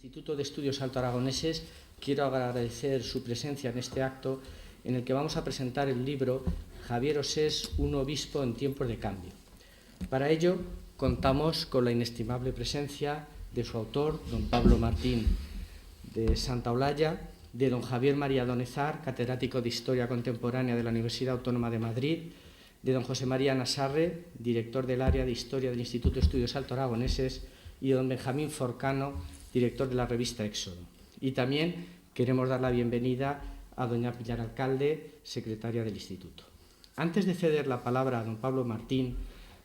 Instituto de Estudios Altoaragoneses, quiero agradecer su presencia en este acto en el que vamos a presentar el libro Javier Osés, un obispo en tiempos de cambio. Para ello, contamos con la inestimable presencia de su autor, don Pablo Martín de Santa Olalla, de don Javier María Donezar, catedrático de Historia Contemporánea de la Universidad Autónoma de Madrid, de don José María Nasarre, director del área de Historia del Instituto de Estudios Altoaragoneses, y de don Benjamín Forcano, director de la revista Éxodo. Y también queremos dar la bienvenida a doña Pilar Alcalde, secretaria del Instituto. Antes de ceder la palabra a don Pablo Martín,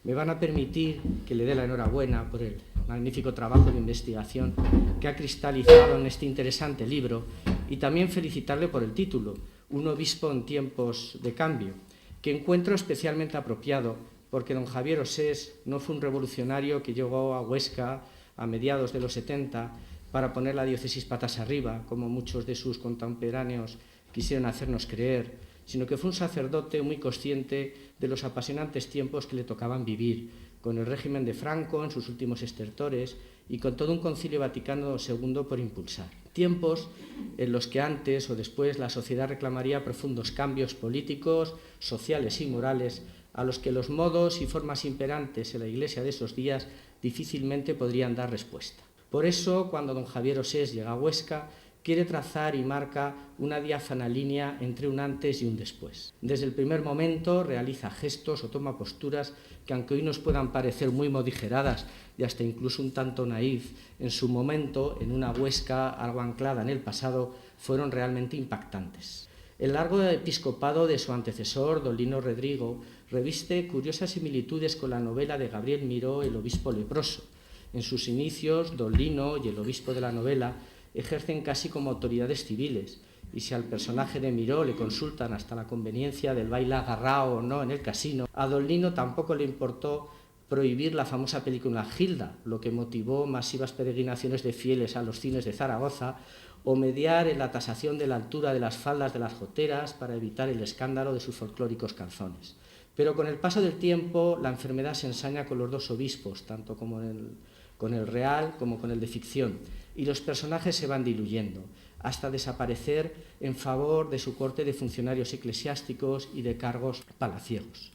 me van a permitir que le dé la enhorabuena por el magnífico trabajo de investigación que ha cristalizado en este interesante libro y también felicitarle por el título, Un obispo en tiempos de cambio, que encuentro especialmente apropiado porque don Javier Osés no fue un revolucionario que llegó a Huesca a mediados de los 70 para poner la diócesis patas arriba, como muchos de sus contemporáneos quisieron hacernos creer, sino que fue un sacerdote muy consciente de los apasionantes tiempos que le tocaban vivir, con el régimen de Franco en sus últimos estertores y con todo un concilio Vaticano II por impulsar. Tiempos en los que antes o después la sociedad reclamaría profundos cambios políticos, sociales y morales, a los que los modos y formas imperantes en la Iglesia de esos días difícilmente podrían dar respuesta. Por eso, cuando don Javier Osés llega a Huesca, quiere trazar y marca una diáfana línea entre un antes y un después. Desde el primer momento realiza gestos o toma posturas que, aunque hoy nos puedan parecer muy modigeradas y hasta incluso un tanto naif, en su momento, en una Huesca algo anclada en el pasado, fueron realmente impactantes. El largo episcopado de su antecesor, don Lino Rodrigo, reviste curiosas similitudes con la novela de Gabriel Miró, El obispo leproso. En sus inicios, don Lino y el obispo de la novela ejercen casi como autoridades civiles, y si al personaje de Miró le consultan hasta la conveniencia del baile agarrao o no en el casino, a don Lino tampoco le importó prohibir la famosa película Gilda, lo que motivó masivas peregrinaciones de fieles a los cines de Zaragoza, o mediar en la tasación de la altura de las faldas de las joteras para evitar el escándalo de sus folclóricos calzones. Pero con el paso del tiempo, la enfermedad se ensaña con los dos obispos, tanto como con el real como con el de ficción, y los personajes se van diluyendo, hasta desaparecer en favor de su corte de funcionarios eclesiásticos y de cargos palaciegos.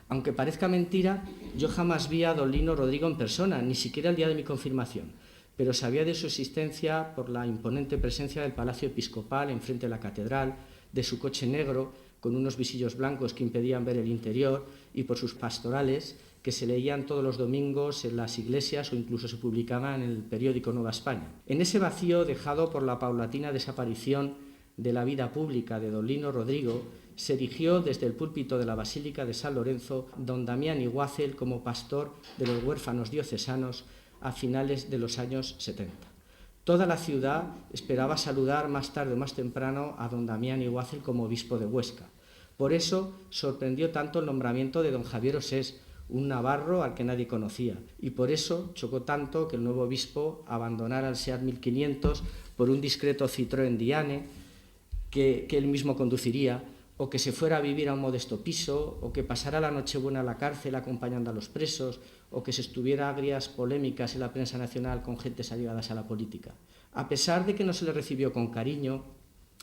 Aunque parezca mentira, yo jamás vi a don Lino Rodrigo en persona, ni siquiera el día de mi confirmación, pero sabía de su existencia por la imponente presencia del Palacio Episcopal enfrente de la catedral, de su coche negro con unos visillos blancos que impedían ver el interior y por sus pastorales que se leían todos los domingos en las iglesias o incluso se publicaban en el periódico Nueva España. En ese vacío dejado por la paulatina desaparición de la vida pública de don Lino Rodrigo, se erigió desde el púlpito de la Basílica de San Lorenzo don Damián Iguácel como pastor de los huérfanos diocesanos a finales de los años 70. Toda la ciudad esperaba saludar más tarde o más temprano a don Damián Iguácel como obispo de Huesca. Por eso sorprendió tanto el nombramiento de don Javier Osés, un navarro al que nadie conocía, y por eso chocó tanto que el nuevo obispo abandonara el SEAT 1500 por un discreto Citroën Diane que él mismo conduciría, o que se fuera a vivir a un modesto piso, o que pasara la Nochebuena a la cárcel acompañando a los presos, o que se estuviera agrias polémicas en la prensa nacional con gentes allegadas a la política. A pesar de que no se le recibió con cariño,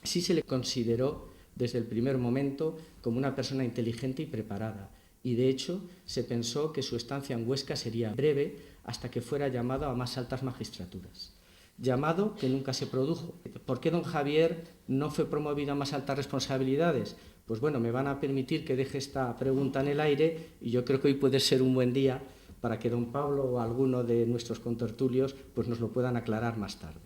sí se le consideró desde el primer momento como una persona inteligente y preparada, y de hecho se pensó que su estancia en Huesca sería breve hasta que fuera llamado a más altas magistraturas. Llamado que nunca se produjo. ¿Por qué don Javier no fue promovido a más altas responsabilidades? Pues bueno, me van a permitir que deje esta pregunta en el aire y yo creo que hoy puede ser un buen día para que don Pablo o alguno de nuestros contertulios pues nos lo puedan aclarar más tarde.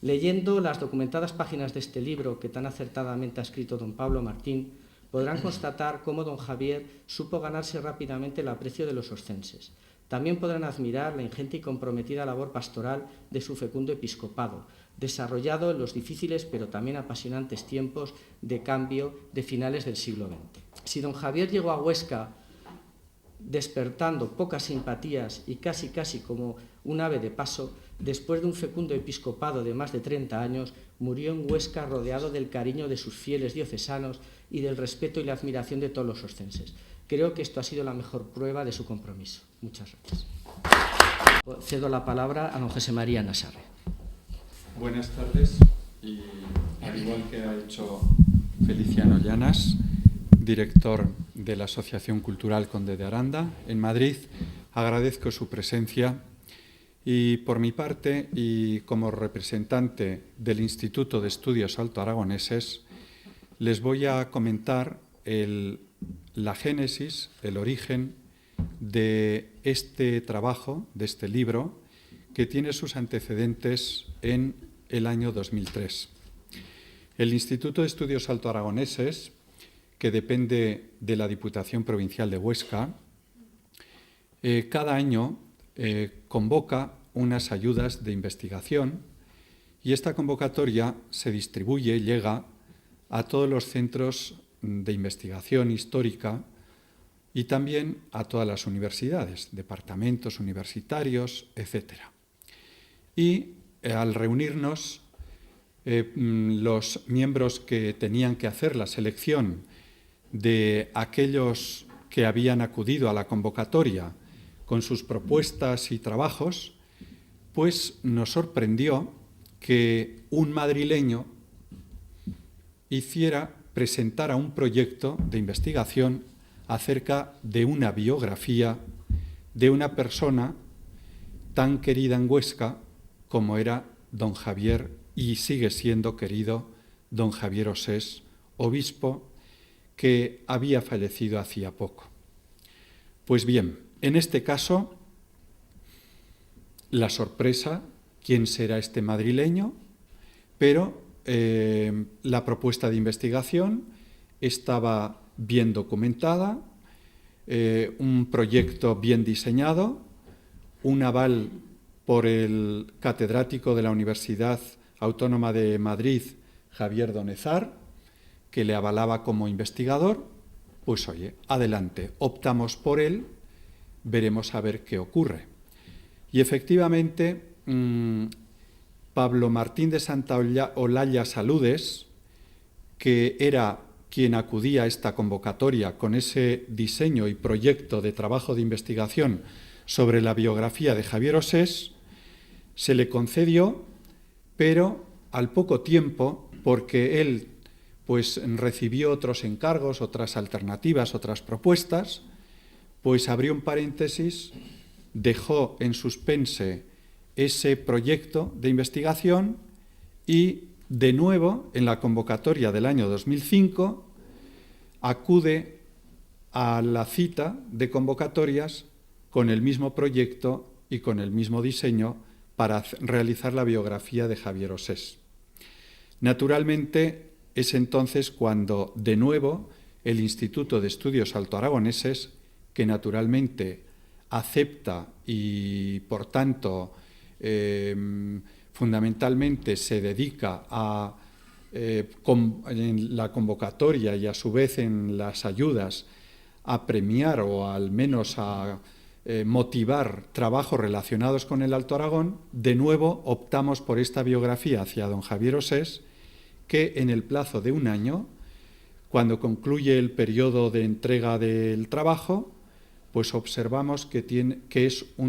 Leyendo las documentadas páginas de este libro que tan acertadamente ha escrito don Pablo Martín, podrán constatar cómo don Javier supo ganarse rápidamente el aprecio de los oscenses. También podrán admirar la ingente y comprometida labor pastoral de su fecundo episcopado, desarrollado en los difíciles pero también apasionantes tiempos de cambio de finales del siglo XX. Si don Javier llegó a Huesca despertando pocas simpatías y casi como un ave de paso, después de un fecundo episcopado de más de 30 años, murió en Huesca rodeado del cariño de sus fieles diocesanos y del respeto y la admiración de todos los oscenses. Creo que esto ha sido la mejor prueba de su compromiso. Muchas gracias. Cedo la palabra a don José María Nasarre. Buenas tardes, y al igual que ha hecho Feliciano Llanas, director de la Asociación Cultural Conde de Aranda en Madrid, agradezco su presencia y por mi parte y como representante del Instituto de Estudios Alto Aragoneses les voy a comentar la génesis, el origen de este trabajo, de este libro, que tiene sus antecedentes en el año 2003. El Instituto de Estudios Alto Aragoneses, que depende de la Diputación Provincial de Huesca, cada año convoca unas ayudas de investigación y esta convocatoria se distribuye, llega a todos los centros de investigación histórica y también a todas las universidades, departamentos universitarios, etc. Y al reunirnos, los miembros que tenían que hacer la selección de aquellos que habían acudido a la convocatoria con sus propuestas y trabajos, pues nos sorprendió que un madrileño presentara un proyecto de investigación acerca de una biografía de una persona tan querida en Huesca como era don Javier, y sigue siendo querido, don Javier Osés, obispo, que había fallecido hacía poco. Pues bien, en este caso, la sorpresa, ¿quién será este madrileño? Pero la propuesta de investigación estaba bien documentada, un proyecto bien diseñado, un aval por el catedrático de la Universidad Autónoma de Madrid, Javier Donezar, que le avalaba como investigador. Pues oye, adelante, optamos por él, veremos a ver qué ocurre. Y efectivamente, Pablo Martín de Santa Olalla Saludes, que era quien acudía a esta convocatoria con ese diseño y proyecto de trabajo de investigación sobre la biografía de Javier Osés, se le concedió, pero al poco tiempo, porque él pues recibió otros encargos, otras alternativas, otras propuestas, pues abrió un paréntesis, dejó en suspense ese proyecto de investigación y, de nuevo, en la convocatoria del año 2005, acude a la cita de convocatorias con el mismo proyecto y con el mismo diseño para realizar la biografía de Javier Osés. Naturalmente, es entonces cuando, de nuevo, el Instituto de Estudios Alto Aragoneses, que naturalmente acepta y, por tanto, fundamentalmente se dedica a en la convocatoria y, a su vez, en las ayudas, a premiar o al menos a motivar trabajos relacionados con el Alto Aragón, de nuevo optamos por esta biografía hacia don Javier Osés, que en el plazo de un año, cuando concluye el periodo de entrega del trabajo, pues observamos que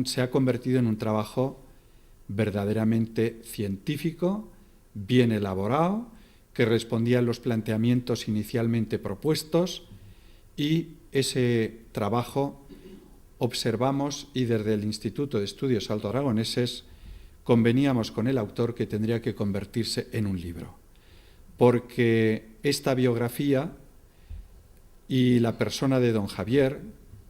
se ha convertido en un trabajo verdaderamente científico, bien elaborado, que respondía a los planteamientos inicialmente propuestos, y ese trabajo observamos, y desde el Instituto de Estudios Alto Aragoneses conveníamos con el autor que tendría que convertirse en un libro, porque esta biografía y la persona de don Javier,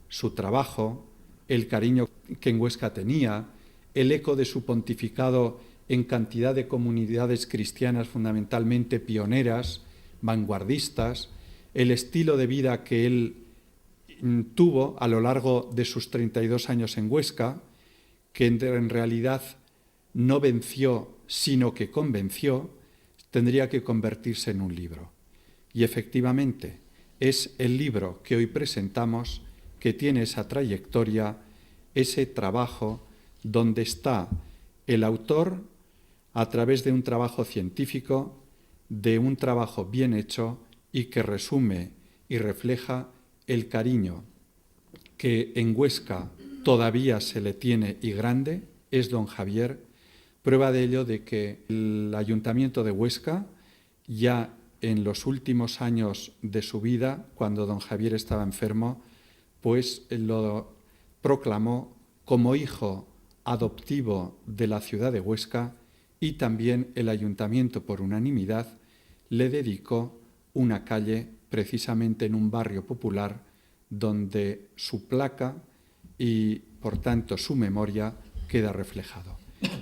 su trabajo, el cariño que en Huesca tenía, el eco de su pontificado en cantidad de comunidades cristianas fundamentalmente pioneras, vanguardistas, el estilo de vida que él tuvo a lo largo de sus 32 años en Huesca, que en realidad no venció, sino que convenció, tendría que convertirse en un libro. Y efectivamente, es el libro que hoy presentamos que tiene esa trayectoria, ese trabajo donde está el autor a través de un trabajo científico, de un trabajo bien hecho y que resume y refleja el cariño que en Huesca todavía se le tiene y grande, es don Javier, Prueba de ello de que el Ayuntamiento de Huesca, ya en los últimos años de su vida, cuando don Javier estaba enfermo, pues lo proclamó como hijo adoptivo de la ciudad de Huesca, y también el Ayuntamiento, por unanimidad, le dedicó una calle precisamente en un barrio popular donde su placa y, por tanto, su memoria queda reflejado.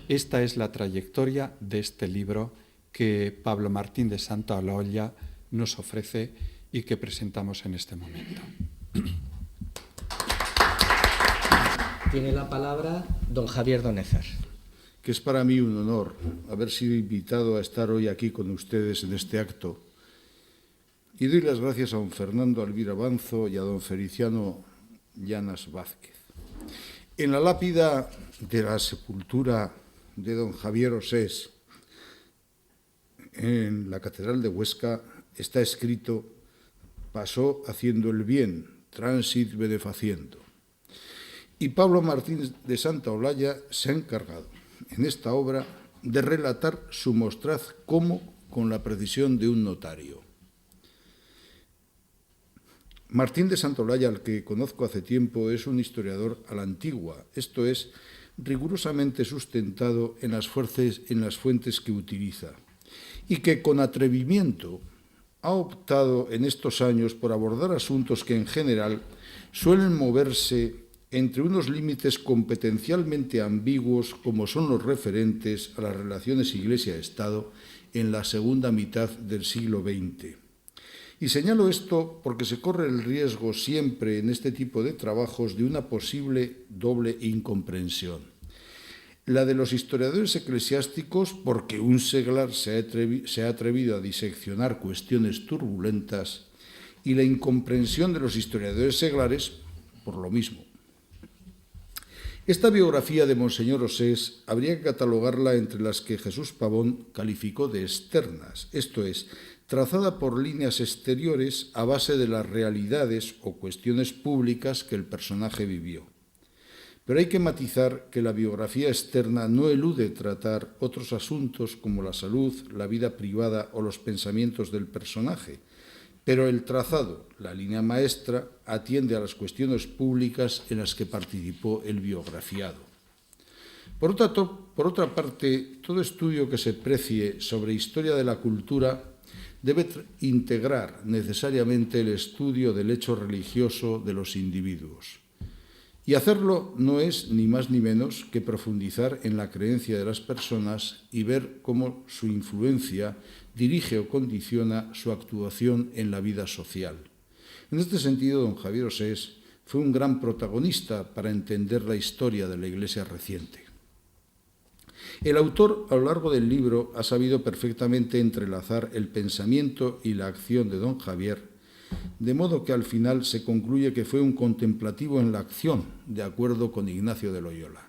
Esta es la trayectoria de este libro que Pablo Martín de Santaolalla nos ofrece y que presentamos en este momento. Tiene la palabra don Javier Donézar. Que es para mí un honor haber sido invitado a estar hoy aquí con ustedes en este acto. Y doy las gracias a don Fernando Alvira Banzo y a don Feliciano Llanas Vázquez. En la lápida de la sepultura de don Javier Osés, en la Catedral de Huesca, está escrito: pasó haciendo el bien, transit benefaciendo. Y Pablo Martín de Santaolalla se ha encargado, en esta obra, de relatar su mostraz como con la precisión de un notario. Martín de Santaolalla, al que conozco hace tiempo, es un historiador a la antigua, esto es, rigurosamente sustentado en las fuentes que utiliza, y que con atrevimiento ha optado en estos años por abordar asuntos que en general suelen moverse entre unos límites competencialmente ambiguos, como son los referentes a las relaciones Iglesia-Estado en la segunda mitad del siglo XX. Y señalo esto porque se corre el riesgo siempre en este tipo de trabajos de una posible doble incomprensión. La de los historiadores eclesiásticos, porque un seglar se ha atrevido a diseccionar cuestiones turbulentas, y la incomprensión de los historiadores seglares, por lo mismo. Esta biografía de Monseñor Osés habría que catalogarla entre las que Jesús Pavón calificó de externas, esto es, trazada por líneas exteriores a base de las realidades o cuestiones públicas que el personaje vivió. Pero hay que matizar que la biografía externa no elude tratar otros asuntos como la salud, la vida privada o los pensamientos del personaje, pero el trazado, la línea maestra, atiende a las cuestiones públicas en las que participó el biografiado. Por otra parte, todo estudio que se precie sobre historia de la cultura debe integrar necesariamente el estudio del hecho religioso de los individuos. Y hacerlo no es ni más ni menos que profundizar en la creencia de las personas y ver cómo su influencia dirige o condiciona su actuación en la vida social. En este sentido, don Javier Osés fue un gran protagonista para entender la historia de la Iglesia reciente. El autor, a lo largo del libro, ha sabido perfectamente entrelazar el pensamiento y la acción de don Javier, de modo que al final se concluye que fue un contemplativo en la acción, de acuerdo con Ignacio de Loyola.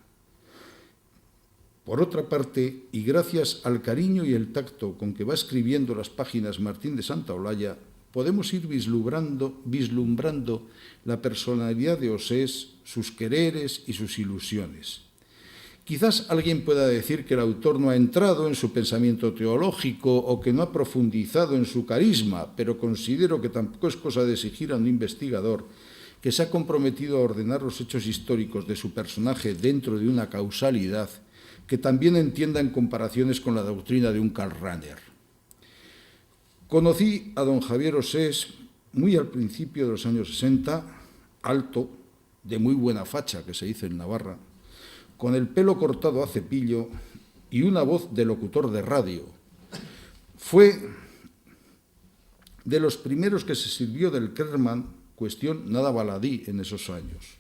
Por otra parte, y gracias al cariño y el tacto con que va escribiendo las páginas Martín de Santaolalla, podemos ir vislumbrando la personalidad de Osés, sus quereres y sus ilusiones. Quizás alguien pueda decir que el autor no ha entrado en su pensamiento teológico o que no ha profundizado en su carisma, pero considero que tampoco es cosa de exigir a un investigador que se ha comprometido a ordenar los hechos históricos de su personaje dentro de una causalidad que también entienda en comparaciones con la doctrina de un Karl Rahner. Conocí a don Javier Osés muy al principio de los años 60, alto, de muy buena facha, que se dice en Navarra, con el pelo cortado a cepillo y una voz de locutor de radio. Fue de los primeros que se sirvió del Kerman, cuestión nada baladí en esos años.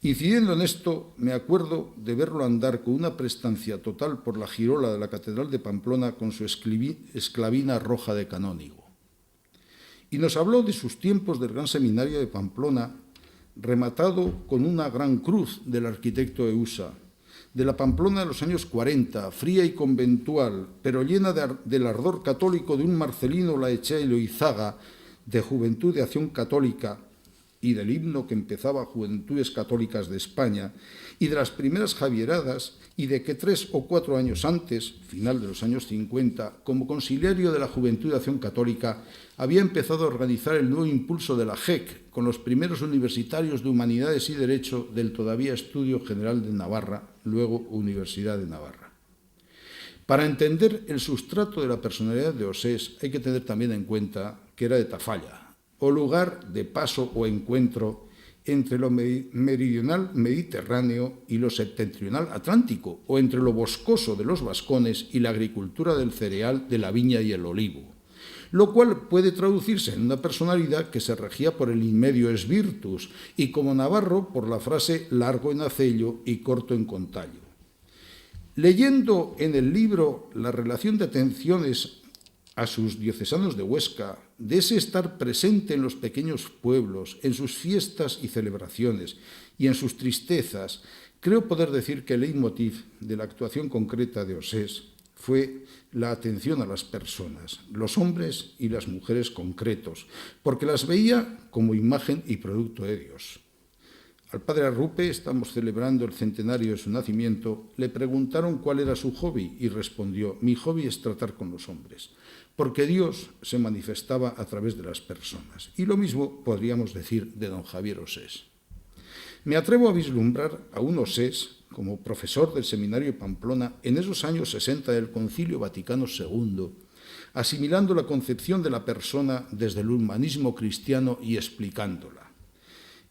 Incidiendo en esto, me acuerdo de verlo andar con una prestancia total por la girola de la Catedral de Pamplona con su esclavina roja de canónigo. Y nos habló de sus tiempos del Gran Seminario de Pamplona, rematado con una gran cruz del arquitecto Eusa, de la Pamplona de los años 40, fría y conventual, pero llena del ardor católico de un Marcelino Laechea y Loizaga, de Juventud de Acción Católica, y del himno que empezaba Juventudes Católicas de España, y de las primeras Javieradas, y de que 3 o 4 años antes, final de los años 50, como conciliario de la Juventud de Acción Católica, había empezado a organizar el nuevo impulso de la JEC, con los primeros universitarios de Humanidades y Derecho del todavía Estudio General de Navarra, luego Universidad de Navarra. Para entender el sustrato de la personalidad de Osés hay que tener también en cuenta que era de Tafalla, o lugar de paso o encuentro entre lo meridional mediterráneo y lo septentrional atlántico, o entre lo boscoso de los Vascones y la agricultura del cereal, de la viña y el olivo, lo cual puede traducirse en una personalidad que se regía por el in medio es virtus, y como navarro por la frase largo en acello y corto en contallo. Leyendo en el libro la relación de atenciones a sus diocesanos de Huesca, de ese estar presente en los pequeños pueblos, en sus fiestas y celebraciones y en sus tristezas, creo poder decir que el leitmotiv de la actuación concreta de Osés fue la atención a las personas, los hombres y las mujeres concretos, porque las veía como imagen y producto de Dios. Al padre Arrupe, estamos celebrando el centenario de su nacimiento, le preguntaron cuál era su hobby y respondió: mi hobby es tratar con los hombres, porque Dios se manifestaba a través de las personas. Y lo mismo podríamos decir de don Javier Osés. Me atrevo a vislumbrar a un Osés como profesor del seminario de Pamplona en esos años 60 del Concilio Vaticano II, asimilando la concepción de la persona desde el humanismo cristiano y explicándola.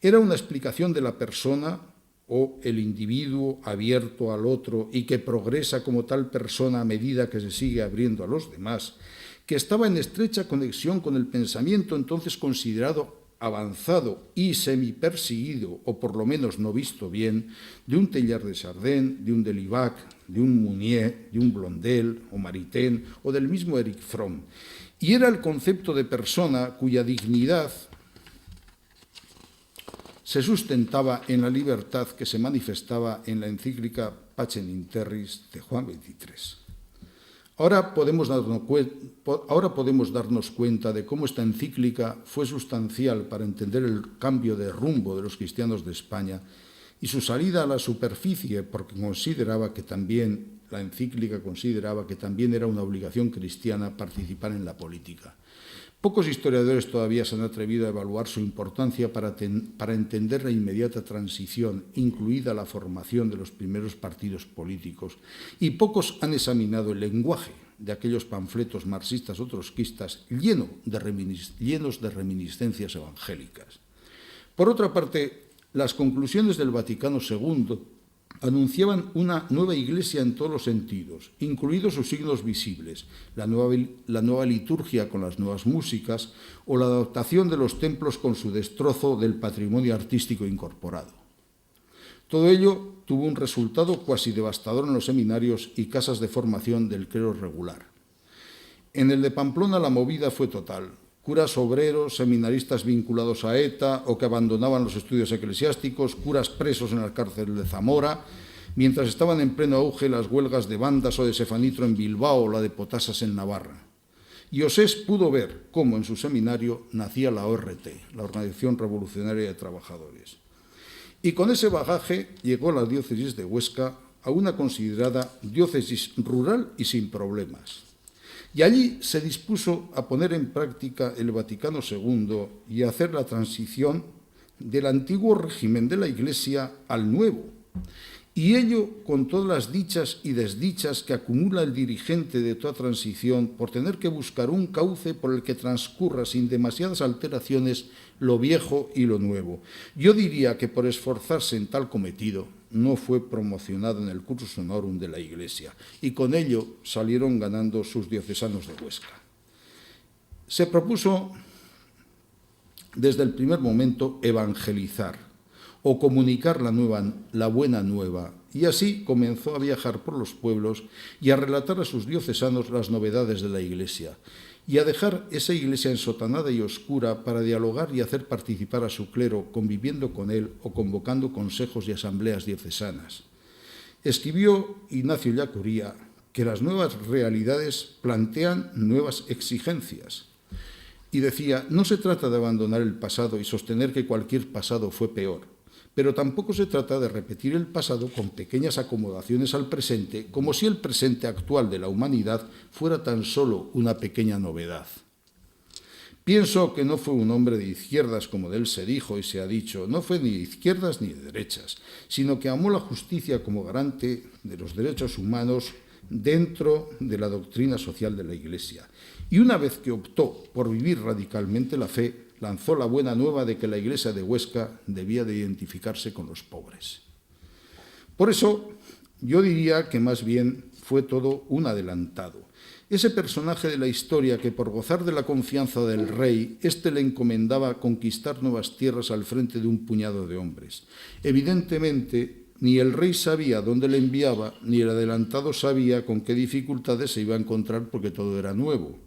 Era una explicación de la persona o el individuo abierto al otro y que progresa como tal persona a medida que se sigue abriendo a los demás, que estaba en estrecha conexión con el pensamiento entonces considerado avanzado y semiperseguido, o por lo menos no visto bien, de un Teilhard de Chardin, de un Delibac, de un Mounier, de un Blondel o Maritain o del mismo Erich Fromm. Y era el concepto de persona cuya dignidad se sustentaba en la libertad que se manifestaba en la encíclica Pacem in Terris de Juan XXIII. Ahora podemos darnos cuenta de cómo esta encíclica fue sustancial para entender el cambio de rumbo de los cristianos de España y su salida a la superficie, porque la encíclica consideraba que también era una obligación cristiana participar en la política. Pocos historiadores todavía se han atrevido a evaluar su importancia para entender la inmediata transición, incluida la formación de los primeros partidos políticos, y pocos han examinado el lenguaje de aquellos panfletos marxistas o trotskistas llenos de reminiscencias evangélicas. Por otra parte, las conclusiones del Vaticano II anunciaban una nueva iglesia en todos los sentidos, incluidos sus signos visibles, la nueva liturgia con las nuevas músicas o la adaptación de los templos con su destrozo del patrimonio artístico incorporado. Todo ello tuvo un resultado cuasi devastador en los seminarios y casas de formación del clero regular. En el de Pamplona la movida fue total. Curas obreros, seminaristas vinculados a ETA o que abandonaban los estudios eclesiásticos, curas presos en la cárcel de Zamora, mientras estaban en pleno auge las huelgas de bandas o de Sefanitro en Bilbao o la de Potasas en Navarra. Y Osés pudo ver cómo en su seminario nacía la ORT, la Organización Revolucionaria de Trabajadores. Y con ese bagaje llegó la diócesis de Huesca a una considerada diócesis rural y sin problemas. Y allí se dispuso a poner en práctica el Vaticano II y a hacer la transición del antiguo régimen de la Iglesia al nuevo. Y ello con todas las dichas y desdichas que acumula el dirigente de toda transición por tener que buscar un cauce por el que transcurra sin demasiadas alteraciones lo viejo y lo nuevo. Yo diría que por esforzarse en tal cometido no fue promocionado en el cursus honorum de la Iglesia y con ello salieron ganando sus diocesanos de Huesca. Se propuso desde el primer momento evangelizar o comunicar la buena nueva, y así comenzó a viajar por los pueblos y a relatar a sus diocesanos las novedades de la Iglesia, y a dejar esa Iglesia ensotanada y oscura para dialogar y hacer participar a su clero, conviviendo con él o convocando consejos y asambleas diocesanas. Escribió Ignacio Ellacuría que las nuevas realidades plantean nuevas exigencias, Y decía, no se trata de abandonar el pasado y sostener que cualquier pasado fue peor, pero tampoco se trata de repetir el pasado con pequeñas acomodaciones al presente, como si el presente actual de la humanidad fuera tan solo una pequeña novedad. Pienso que no fue un hombre de izquierdas, como de él se dijo y se ha dicho, no fue ni de izquierdas ni de derechas, sino que amó la justicia como garante de los derechos humanos dentro de la doctrina social de la Iglesia. Y una vez que optó por vivir radicalmente la fe, lanzó la buena nueva de que la Iglesia de Huesca debía de identificarse con los pobres. Por eso, yo diría que más bien fue todo un adelantado. Ese personaje de la historia que por gozar de la confianza del rey, éste le encomendaba conquistar nuevas tierras al frente de un puñado de hombres. Evidentemente, ni el rey sabía dónde le enviaba, ni el adelantado sabía con qué dificultades se iba a encontrar porque todo era nuevo.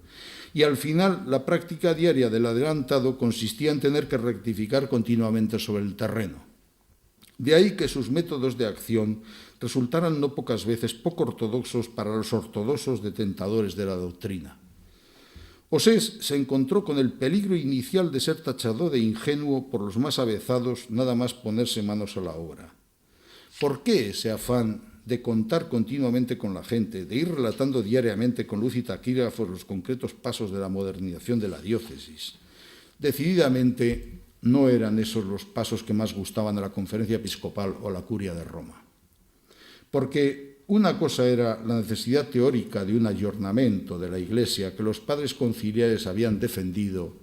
Y al final, la práctica diaria del adelantado consistía en tener que rectificar continuamente sobre el terreno. De ahí que sus métodos de acción resultaran no pocas veces poco ortodoxos para los ortodoxos detentadores de la doctrina. Osés se encontró con el peligro inicial de ser tachado de ingenuo por los más avezados nada más ponerse manos a la obra. ¿Por qué ese afán de contar continuamente con la gente, de ir relatando diariamente con luz y taquígrafos los concretos pasos de la modernización de la diócesis? Decididamente no eran esos los pasos que más gustaban a la Conferencia Episcopal o a la Curia de Roma. Porque una cosa era la necesidad teórica de un ayornamiento de la Iglesia que los padres conciliares habían defendido,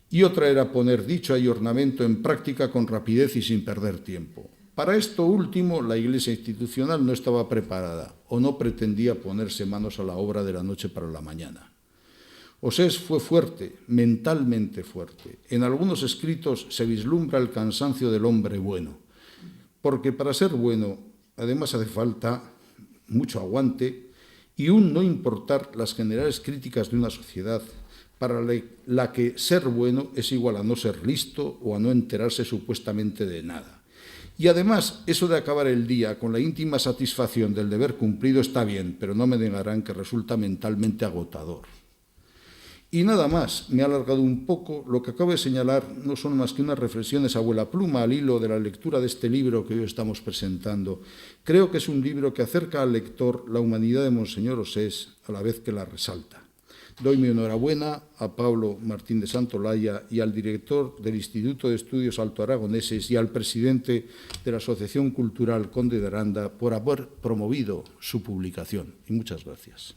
y otra era poner dicho ayornamiento en práctica con rapidez y sin perder tiempo. Para esto último, la Iglesia institucional no estaba preparada o no pretendía ponerse manos a la obra de la noche para la mañana. Osés fue fuerte, mentalmente fuerte. En algunos escritos se vislumbra el cansancio del hombre bueno, porque para ser bueno, además hace falta mucho aguante y un no importar las generales críticas de una sociedad para la que ser bueno es igual a no ser listo o a no enterarse supuestamente de nada. Y además, eso de acabar el día con la íntima satisfacción del deber cumplido está bien, pero no me negarán que resulta mentalmente agotador. Y nada más, me ha alargado un poco, lo que acabo de señalar no son más que unas reflexiones a vuela pluma al hilo de la lectura de este libro que hoy estamos presentando. Creo que es un libro que acerca al lector la humanidad de Monseñor Osés a la vez que la resalta. Doy mi enhorabuena a Pablo Martín de Santolaya y al director del Instituto de Estudios Altoaragoneses y al presidente de la Asociación Cultural Conde de Aranda por haber promovido su publicación. Y muchas gracias.